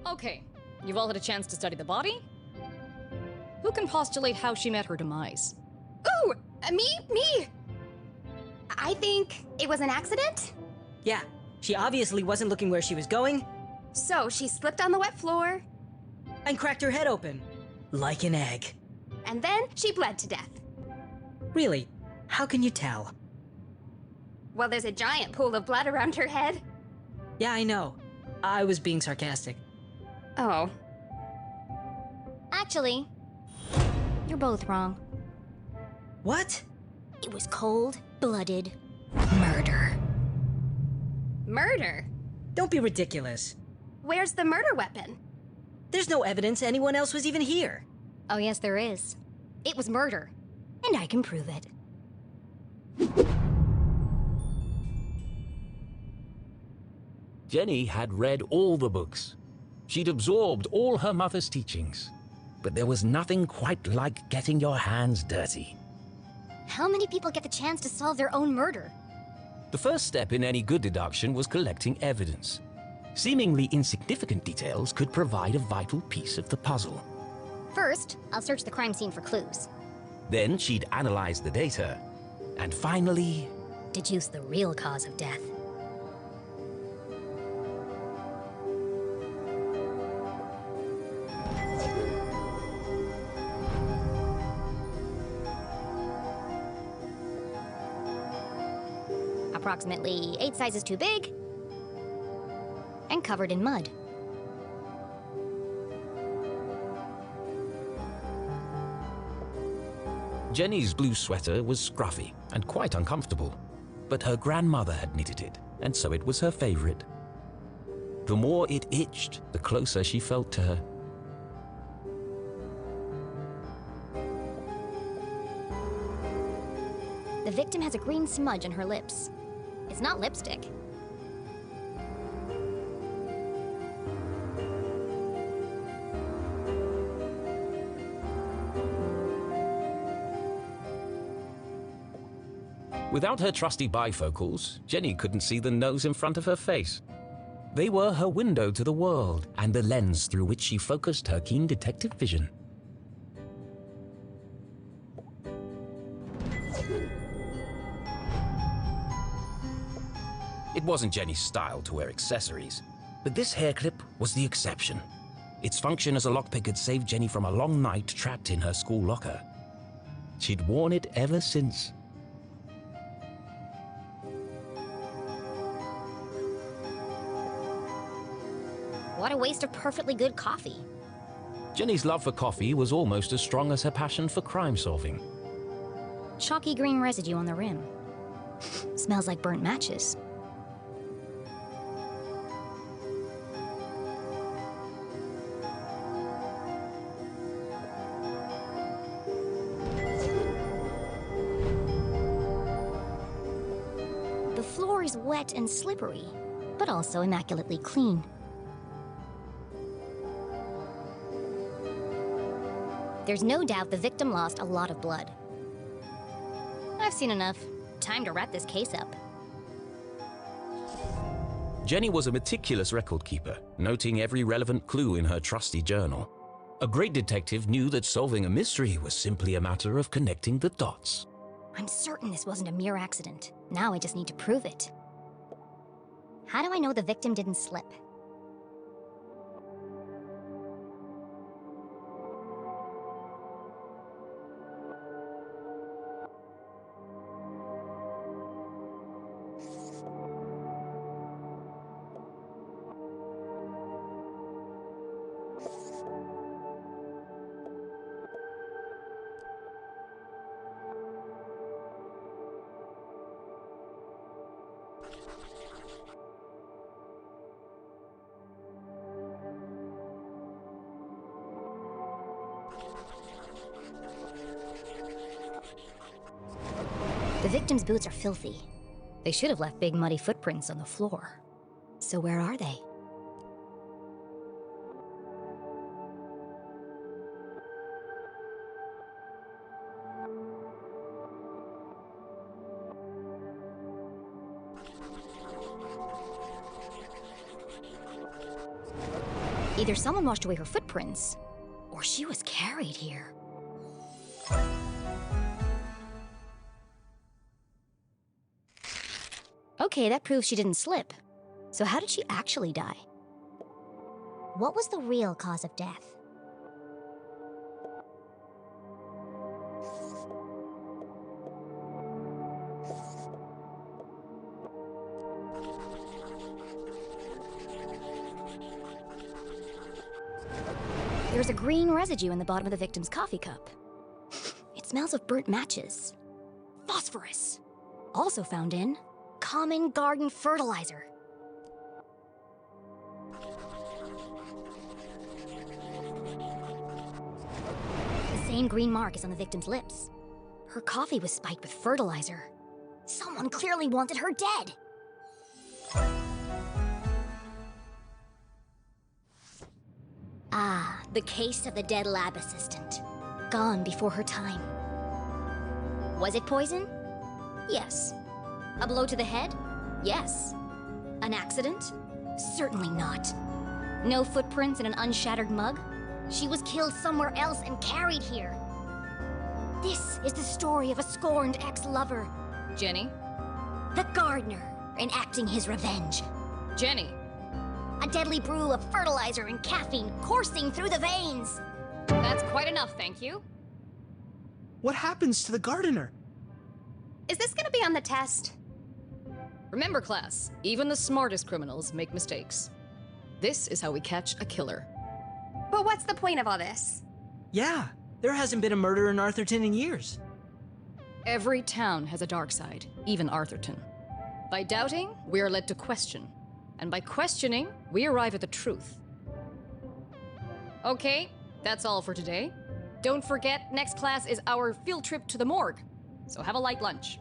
Okay, you've all had a chance to study the body? Who can postulate how she met her demise? Ooh, me! I think it was an accident. Yeah, she obviously wasn't looking where she was going. So she slipped on the wet floor. And cracked her head open. Like an egg. And then she bled to death. Really? How can you tell? Well, there's a giant pool of blood around her head. Yeah, I know. I was being sarcastic. Oh. Actually, you're both wrong. What? It was cold-blooded murder. Murder? Don't be ridiculous. Where's the murder weapon? There's no evidence anyone else was even here. Oh yes, there is. It was murder. And I can prove it. Jenny had read all the books. She'd absorbed all her mother's teachings. But there was nothing quite like getting your hands dirty. How many people get the chance to solve their own murder? The first step in any good deduction was collecting evidence. Seemingly insignificant details could provide a vital piece of the puzzle. First, I'll search the crime scene for clues. Then she'd analyze the data. And finally... deduce the real cause of death. Approximately 8 sizes too big, and covered in mud. Jenny's blue sweater was scruffy and quite uncomfortable, but her grandmother had knitted it, and so it was her favorite. The more it itched, the closer she felt to her. The victim has a green smudge on her lips. It's not lipstick. Without her trusty bifocals, Jenny couldn't see the nose in front of her face. They were her window to the world and the lens through which she focused her keen detective vision. It wasn't Jenny's style to wear accessories, but this hair clip was the exception. Its function as a lockpick had saved Jenny from a long night trapped in her school locker. She'd worn it ever since. What a waste of perfectly good coffee. Jenny's love for coffee was almost as strong as her passion for crime solving. Chalky green residue on the rim. Smells like burnt matches. The floor is wet and slippery, but also immaculately clean. There's no doubt the victim lost a lot of blood. I've seen enough. Time to wrap this case up. Jenny was a meticulous record keeper, noting every relevant clue in her trusty journal. A great detective knew that solving a mystery was simply a matter of connecting the dots. I'm certain this wasn't a mere accident. Now I just need to prove it. How do I know the victim didn't slip? The victim's boots are filthy. They should have left big muddy footprints on the floor. So where are they? Either someone washed away her footprints, or she was carried here. Okay, that proves she didn't slip. So how did she actually die? What was the real cause of death? There's a green residue in the bottom of the victim's coffee cup. It smells of burnt matches. Phosphorus. Also found in common garden fertilizer. The same green mark is on the victim's lips. Her coffee was spiked with fertilizer. Someone clearly wanted her dead. Ah, the case of the dead lab assistant. Gone before her time. Was it poison? Yes. A blow to the head? Yes. An accident? Certainly not. No footprints in an unshattered mug? She was killed somewhere else and carried here. This is the story of a scorned ex-lover. Jenny? The gardener enacting his revenge. Jenny! A deadly brew of fertilizer and caffeine coursing through the veins. That's quite enough, thank you. What happens to the gardener? Is this gonna be on the test? Remember, class, even the smartest criminals make mistakes. This is how we catch a killer. But what's the point of all this? Yeah, there hasn't been a murder in Arthurton in years. Every town has a dark side, even Arthurton. By doubting, we are led to question. And by questioning, we arrive at the truth. Okay, that's all for today. Don't forget, next class is our field trip to the morgue. So have a light lunch.